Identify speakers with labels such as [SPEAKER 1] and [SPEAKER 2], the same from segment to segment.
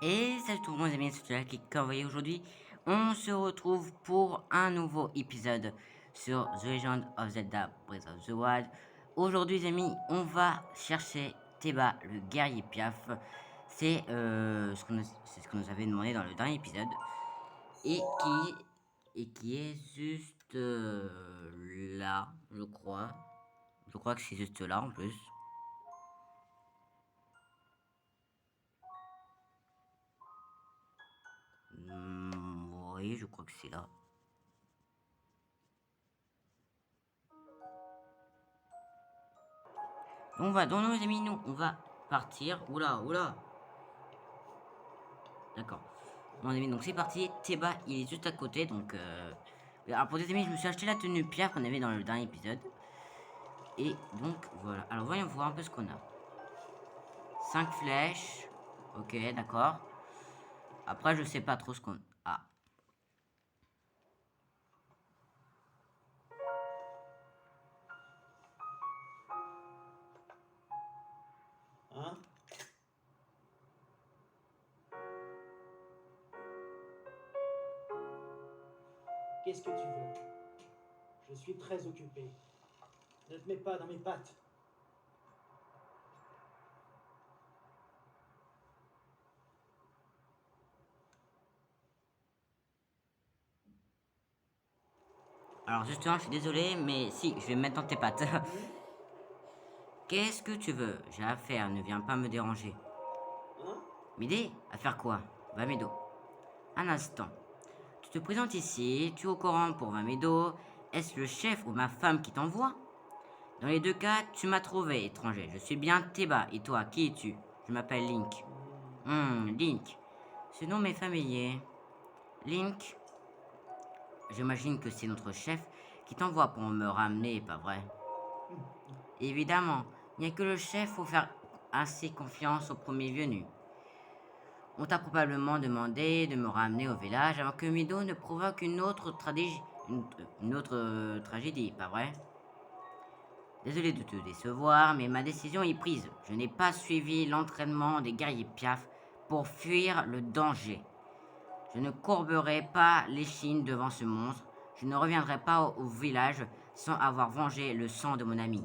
[SPEAKER 1] Et salut tout le monde, les amis, c'est qui comme vous voyez aujourd'hui, on se retrouve pour un nouveau épisode sur The Legend of Zelda Breath of the Wild. Aujourd'hui, les amis, on va chercher Teba, le guerrier Piaf. C'est ce qu'on nous avait demandé dans le dernier épisode. Et qui est juste là, je crois. Je crois que c'est juste là en plus. Oui, je crois que c'est là. On va, dans nos amis, nous, on va partir. Oula, oula. D'accord. Mon ami, donc c'est parti. Teba, il est juste à côté, donc... Alors pour des amis, je me suis acheté la tenue pierre qu'on avait dans le dernier épisode. Et donc, voilà. Alors voyons voir un peu ce qu'on a. 5 flèches. Ok, d'accord. Après, je sais pas trop ce qu'on a.
[SPEAKER 2] Hein? Qu'est-ce que tu veux? Je suis très occupé. Ne te mets pas dans mes pattes.
[SPEAKER 1] Alors justement, je suis désolé, mais si, je vais me mettre dans tes pattes. Qu'est-ce que tu veux? J'ai affaire, ne viens pas me déranger.
[SPEAKER 2] Hein?
[SPEAKER 1] M'aider? À faire quoi? Va Médo. Un instant. Tu te présentes ici, tu es au courant pour Vamedo. Est-ce le chef ou ma femme qui t'envoie? Dans les deux cas, tu m'as trouvé étranger. Je suis bien Teba. Et toi, qui es-tu? Je m'appelle Link. Link. Ce nom m'est familier. Link, j'imagine que c'est notre chef qui t'envoie pour me ramener, pas vrai? Évidemment, il n'y a que le chef pour faire assez confiance au premier venu. On t'a probablement demandé de me ramener au village avant que Mido ne provoque une autre tragédie, pas vrai? Désolé de te décevoir, mais ma décision est prise. Je n'ai pas suivi l'entraînement des guerriers Piaf pour fuir le danger. Je ne courberai pas l'échine devant ce monstre. Je ne reviendrai pas au village sans avoir vengé le sang de mon ami.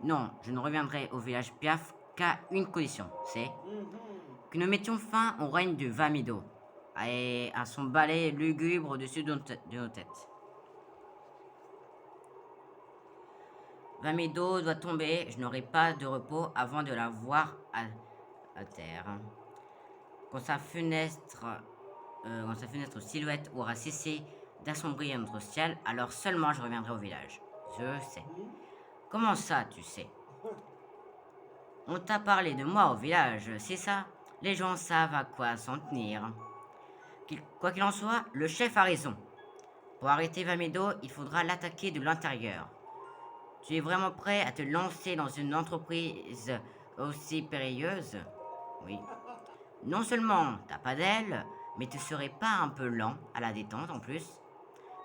[SPEAKER 1] Non, je ne reviendrai au village Piaf qu'à une condition, c'est que nous mettions fin au règne de Vamido et à son balai lugubre au-dessus de nos têtes. Vamido doit tomber, je n'aurai pas de repos avant de la voir à terre. Quand sa funeste silhouette aura cessé d'assombrir notre ciel, alors seulement je reviendrai au village. Je sais. Comment ça, tu sais? On t'a parlé de moi au village, c'est ça? Les gens savent à quoi s'en tenir. Quoi qu'il en soit, le chef a raison. Pour arrêter Vamedo, il faudra l'attaquer de l'intérieur. Tu es vraiment prêt à te lancer dans une entreprise aussi périlleuse? Oui. Non seulement t'as pas d'aile, mais tu serais pas un peu lent à la détente en plus?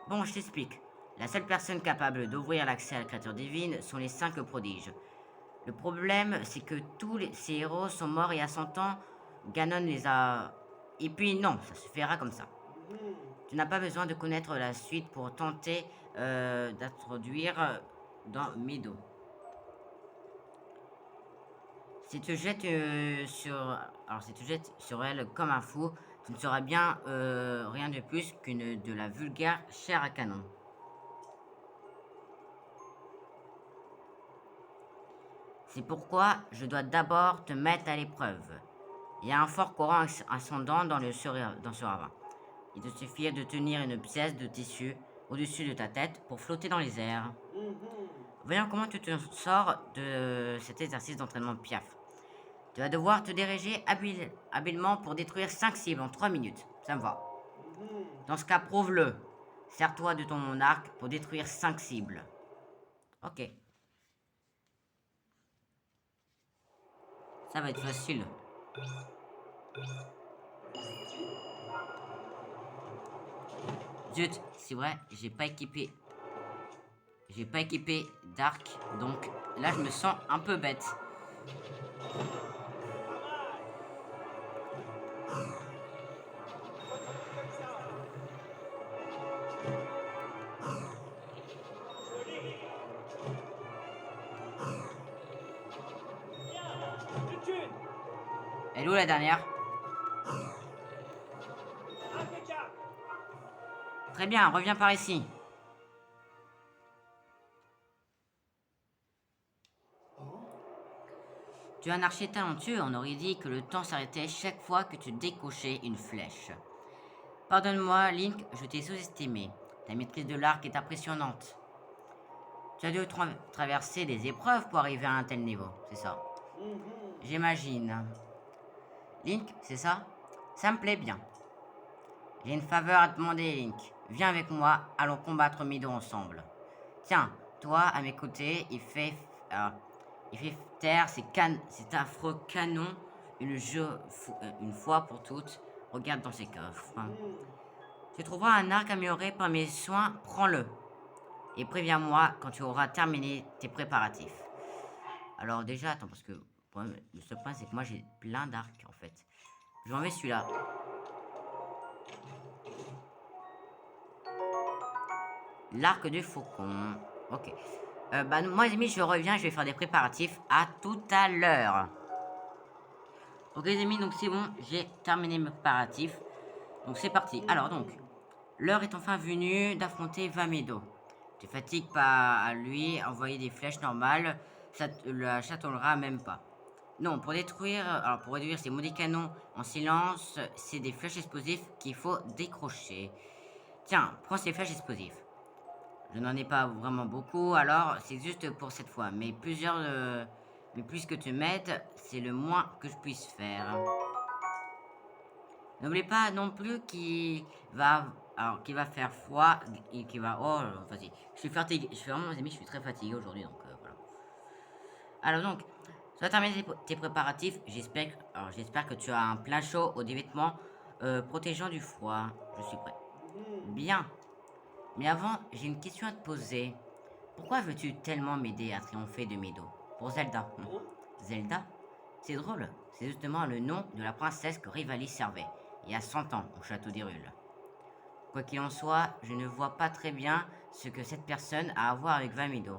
[SPEAKER 1] Bon, je t'explique. La seule personne capable d'ouvrir l'accès à la créature divine sont les 5 prodiges. Le problème, c'est que ces héros sont morts il y a 100 ans. Ganon les a... Et puis non, ça suffira comme ça. Tu n'as pas besoin de connaître la suite pour tenter d'introduire dans Mido. Si tu jettes si tu jettes sur elle comme un fou, tu ne seras bien rien de plus qu'une de la vulgaire chair à canon. C'est pourquoi je dois d'abord te mettre à l'épreuve. Il y a un fort courant ascendant dans ce ravin. Il te suffit de tenir une pièce de tissu au-dessus de ta tête pour flotter dans les airs. Voyons comment tu te sors de cet exercice d'entraînement Piaf. Tu vas devoir te diriger habilement pour détruire 5 cibles en 3 minutes. Ça me va. Dans ce cas, prouve-le. Sers-toi de ton arc pour détruire 5 cibles. Ok. Ça va être facile. Zut, c'est vrai, j'ai pas équipé d'arc, donc là je me sens un peu bête. Elle est où la dernière?
[SPEAKER 2] Impeccable.
[SPEAKER 1] Très bien, reviens par ici. Tu es un archer talentueux, on aurait dit que le temps s'arrêtait chaque fois que tu décochais une flèche. Pardonne-moi, Link, je t'ai sous-estimé. Ta maîtrise de l'arc est impressionnante. Tu as dû traverser des épreuves pour arriver à un tel niveau, c'est ça? J'imagine. Link, c'est ça? Ça me plaît bien. J'ai une faveur à te demander, Link. Viens avec moi, allons combattre Mido ensemble. Tiens, toi, à mes côtés, il fait taire cet affreux canon une fois pour toutes. Regarde dans ses coffres. Tu trouveras un arc amélioré par mes soins, prends-le. Et préviens-moi quand tu auras terminé tes préparatifs. Alors déjà, attends, parce que le seul point, c'est que moi j'ai plein d'arcs en fait. Je m'en vais celui-là. L'arc du faucon. Ok. Moi les amis, je reviens, je vais faire des préparatifs. À tout à l'heure. Ok les amis, donc c'est bon, j'ai terminé mes préparatifs. Donc c'est parti. Alors donc, l'heure est enfin venue d'affronter Vamedo. Tu fatigues pas à lui envoyer des flèches normales, ça la chatonnera même pas. Non, pour réduire ces maudits canons en silence, c'est des flèches explosives qu'il faut décrocher. Tiens, prends ces flèches explosives. Je n'en ai pas vraiment beaucoup, alors c'est juste pour cette fois. Mais puisque tu m'aides, c'est le moins que je puisse faire. N'oublie pas non plus qu'il va faire froid et qu'il va... Oh, vas-y. Je suis fatigué. Je suis vraiment, mes amis, je suis très fatigué aujourd'hui, donc voilà. Alors donc, tu as terminé tes préparatifs. J'espère que tu as un plein chaud ou des vêtements protégeant du froid. Je suis prêt. Bien. Mais avant, j'ai une question à te poser. Pourquoi veux-tu tellement m'aider à triompher de Mido? Pour Zelda. Zelda? C'est drôle. C'est justement le nom de la princesse que Rivali servait, il y a 100 ans, au château d'Hyrule. Quoi qu'il en soit, je ne vois pas très bien ce que cette personne a à voir avec Vamido.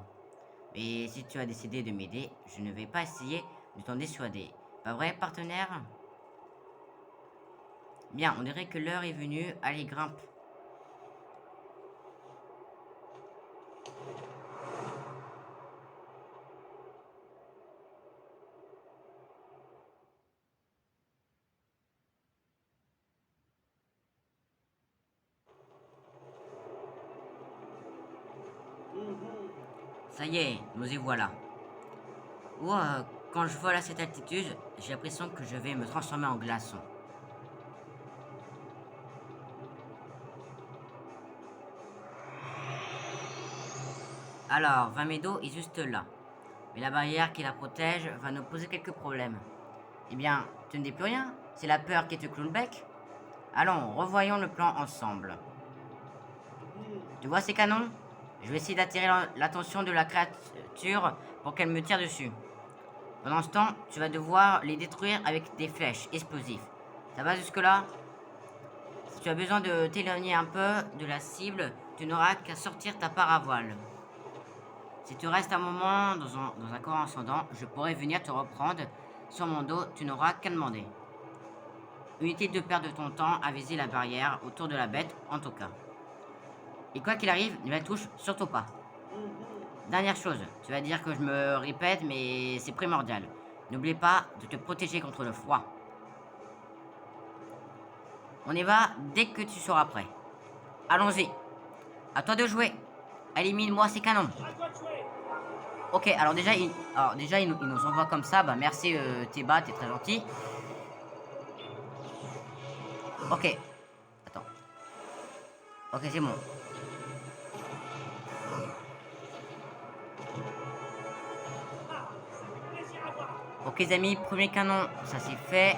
[SPEAKER 1] Mais si tu as décidé de m'aider, je ne vais pas essayer de t'en dissuader. Pas vrai, partenaire? Bien, on dirait que l'heure est venue. Allez, grimpe. Ça y est, nous y voilà. Ouah, quand je vole à cette altitude, j'ai l'impression que je vais me transformer en glaçon. Alors, Vamedo est juste là. Mais la barrière qui la protège va nous poser quelques problèmes. Eh bien, tu ne dis plus rien? C'est la peur qui te cloue le bec? Allons, revoyons le plan ensemble. Tu vois ces canons? Je vais essayer d'attirer l'attention de la créature pour qu'elle me tire dessus. Pendant ce temps, tu vas devoir les détruire avec des flèches explosives. Ça va jusque-là? Si tu as besoin de t'éloigner un peu de la cible, tu n'auras qu'à sortir ta paravoile. Si tu restes un moment dans un corps ascendant, je pourrai venir te reprendre sur mon dos, tu n'auras qu'à demander. Inutile de perdre ton temps à viser la barrière autour de la bête, en tout cas. Et quoi qu'il arrive, ne la touche surtout pas. Dernière chose, tu vas dire que je me répète, mais c'est primordial. N'oublie pas de te protéger contre le froid. On y va dès que tu seras prêt. Allons-y. À toi de jouer. Élimine-moi ces canons. Ok, alors déjà, il nous envoie comme ça. Bah merci Théba, t'es très gentil. Ok. Attends. Ok, c'est bon. Ok les amis, premier canon, ça c'est fait.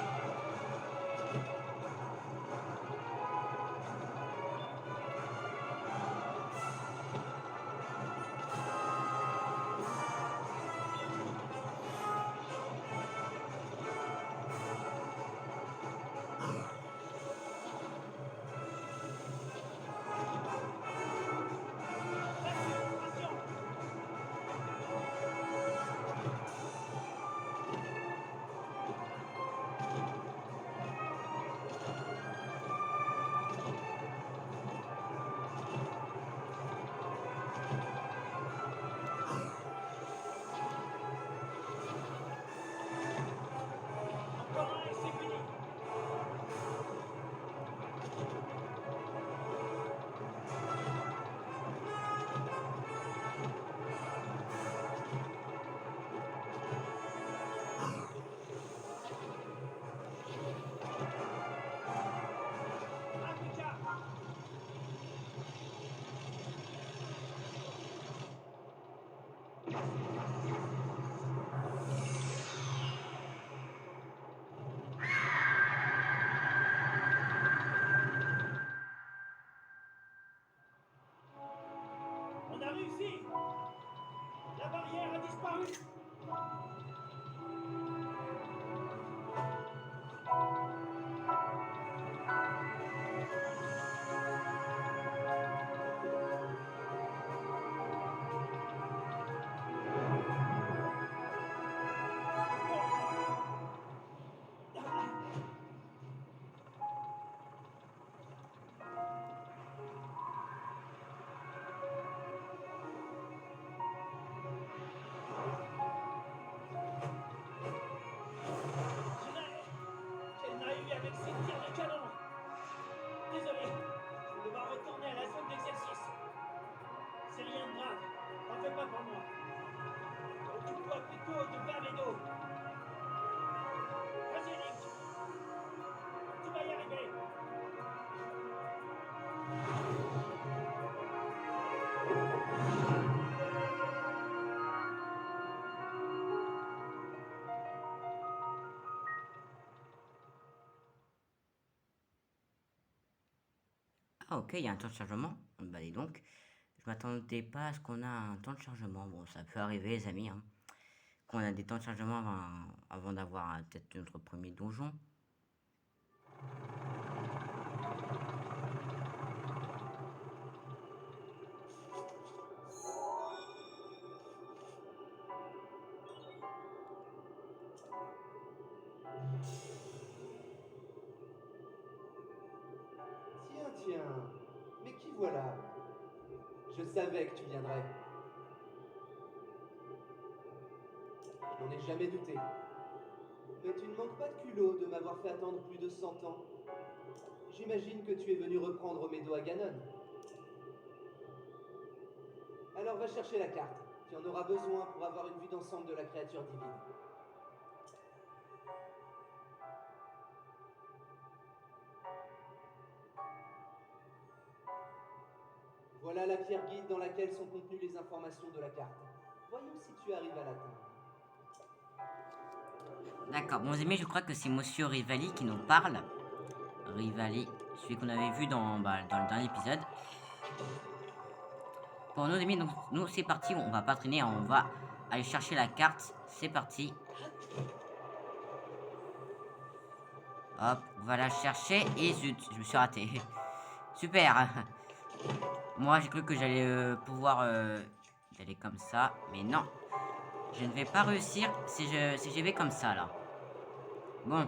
[SPEAKER 2] Elle m'a eu avec ses tirs de canon. Désolé, je vais devoir retourner à la zone d'exercice. C'est rien de grave, t'en fais pas pour moi. Occupe-toi plutôt de Barmedo. Vas-y, Nick, tu vas y arriver.
[SPEAKER 1] Ah ok, il y a un temps de chargement. Bah dis donc, je m'attendais pas à ce qu'on a un temps de chargement. Bon, ça peut arriver les amis, hein, qu'on a des temps de chargement avant d'avoir peut-être notre premier donjon.
[SPEAKER 3] Tiens, tiens, mais qui voilà? Je savais que tu viendrais. Je n'en ai jamais douté. Mais tu ne manques pas de culot de m'avoir fait attendre plus de 100 ans. J'imagine que tu es venu reprendre Médo à Ganon. Alors va chercher la carte. Tu en auras besoin pour avoir une vue d'ensemble de la créature divine. Voilà la pierre guide dans laquelle sont contenues les informations de la carte. Voyons si tu arrives à l'atteindre.
[SPEAKER 1] D'accord, bon les amis, je crois que c'est Monsieur Rivali qui nous parle. Rivali, celui qu'on avait vu dans le dernier épisode. Bon, nos amis, donc, nous c'est parti, on va pas traîner, on va aller chercher la carte. C'est parti. Hop, on va la chercher et zut, je me suis raté. Super. Moi j'ai cru que j'allais pouvoir y aller comme ça, mais non. Je ne vais pas réussir si j'y vais comme ça là. Bon.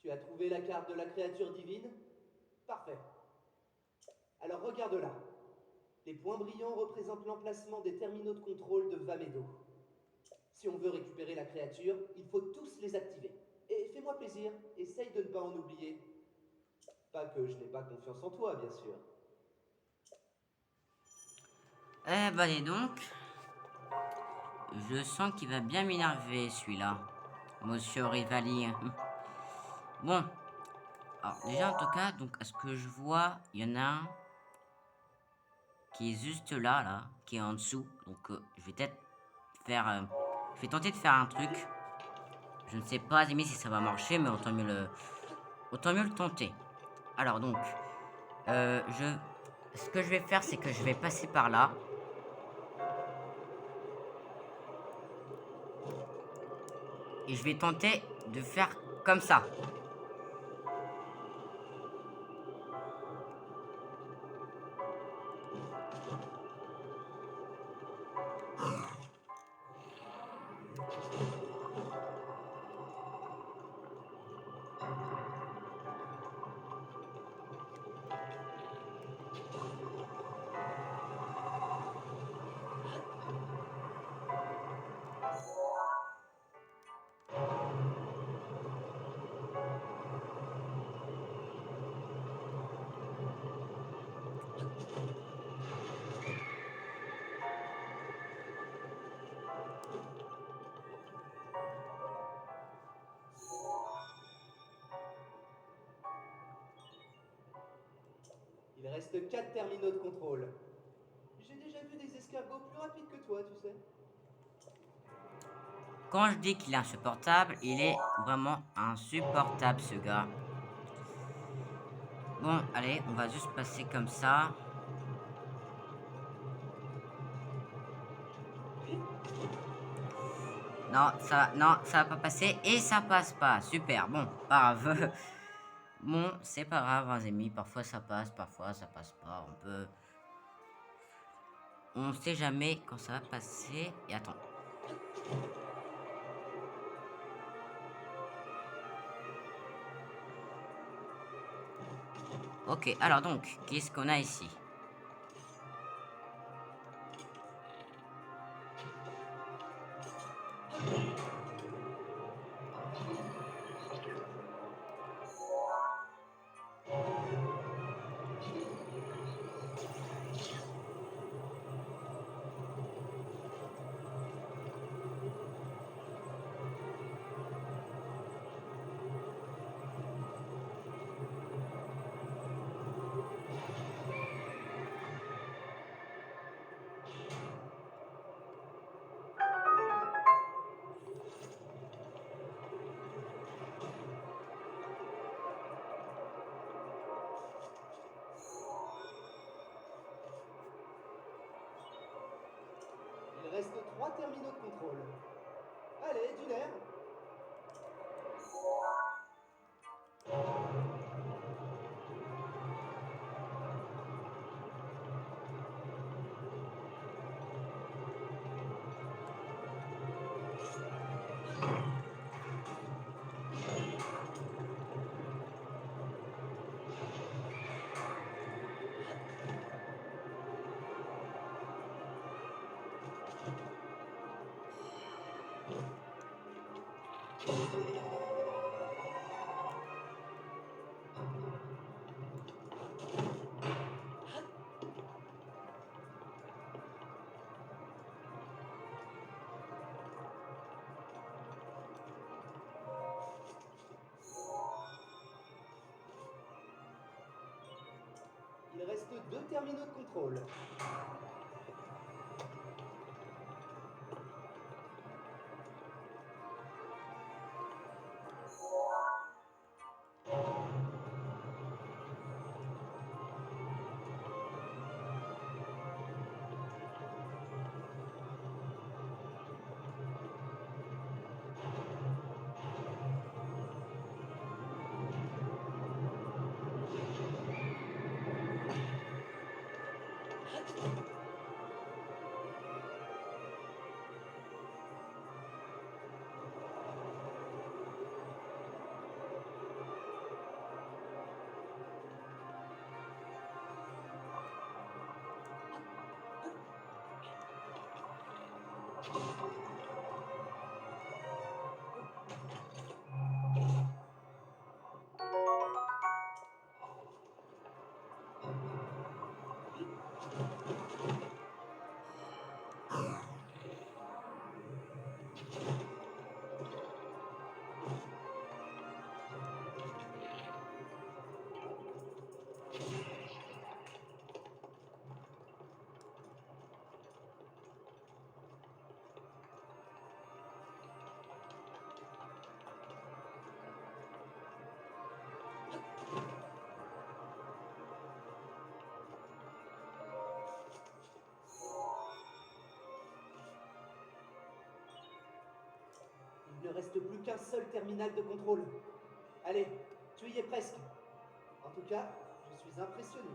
[SPEAKER 3] Tu as trouvé la carte de la créature divine? Parfait. Alors regarde-la. Les points brillants représentent l'emplacement des terminaux de contrôle de Vamedo. Si on veut récupérer la créature, il faut tous les activer. Et fais-moi plaisir, essaye de ne pas en oublier. Pas que je n'ai pas confiance en toi, bien sûr.
[SPEAKER 1] Eh bah dis donc. Je sens qu'il va bien m'énerver celui-là. Monsieur Rivali. Bon. Alors déjà en tout cas, donc à ce que je vois, il y en a un qui est juste là, qui est en dessous. Donc je vais peut-être faire... je vais tenter de faire un truc. Je ne sais pas, si ça va marcher, mais autant mieux le tenter. Alors donc, ce que je vais faire, c'est que je vais passer par là. Et je vais tenter de faire comme ça.
[SPEAKER 3] Il reste 4 terminaux de contrôle. J'ai déjà vu des escargots plus rapides que toi, tu sais.
[SPEAKER 1] Quand je dis qu'il est insupportable, il est vraiment insupportable ce gars. Bon, allez, on va juste passer comme ça. Non, ça va pas passer et ça passe pas. Super, bon, pas grave. Bon, c'est pas grave, hein, les amis. Parfois ça passe, parfois ça passe pas. On sait jamais quand ça va passer. Et attends. Ok, alors donc, qu'est-ce qu'on a ici?
[SPEAKER 3] Il reste 3 terminaux de contrôle. Allez, du nerf. Il reste 2 terminaux de contrôle. Il ne reste plus qu'un seul terminal de contrôle. Allez, tu y es presque. En tout cas, je suis impressionné.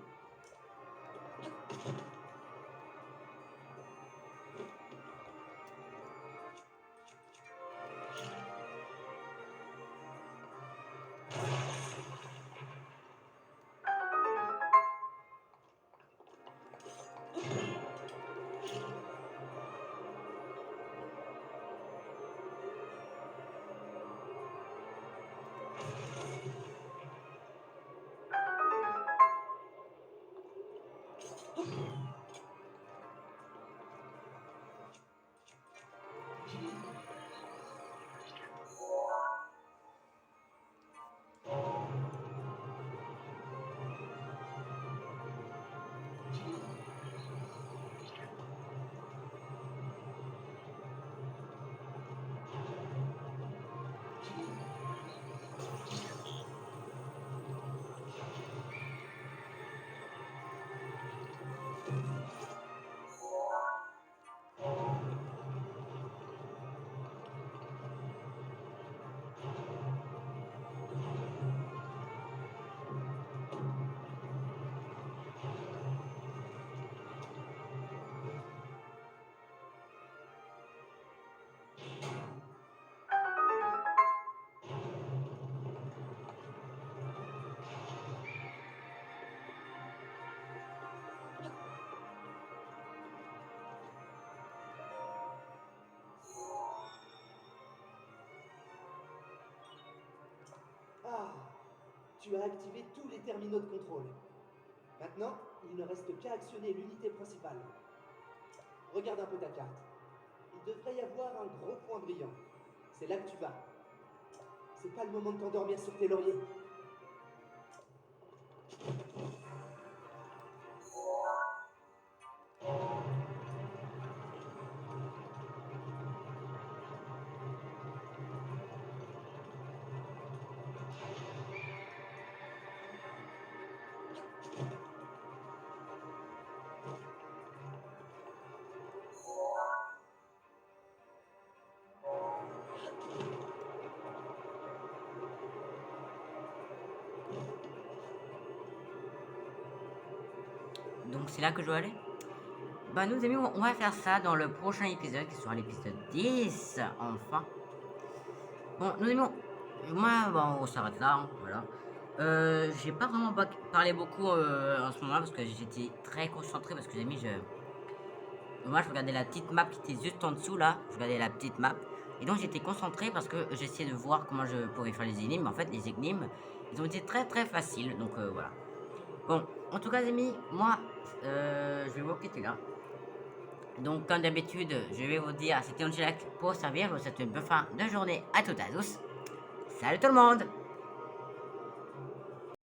[SPEAKER 3] Tu as activé tous les terminaux de contrôle. Maintenant, il ne reste qu'à actionner l'unité principale. Regarde un peu ta carte. Il devrait y avoir un gros point brillant. C'est là que tu vas. C'est pas le moment de t'endormir sur tes lauriers.
[SPEAKER 1] Donc c'est là que je dois aller. Bah nous amis, on va faire ça dans le prochain épisode, qui sera l'épisode 10, enfin. Bon, nous amis, moi, bon, on s'arrête là, hein, voilà. J'ai pas vraiment parlé beaucoup en ce moment parce que j'étais très concentré parce que les amis, moi je regardais la petite map qui était juste en dessous là, je regardais la petite map. Et donc j'étais concentré parce que j'essayais de voir comment je pouvais faire les énigmes. En fait, les énigmes, ils ont été très très faciles, donc voilà. Bon, en tout cas les amis, moi, je vais vous quitter là. Donc comme d'habitude, je vais vous dire, c'était Angelac pour servir, je vous souhaite une bonne fin de journée à toutes et à tous. Salut tout le monde!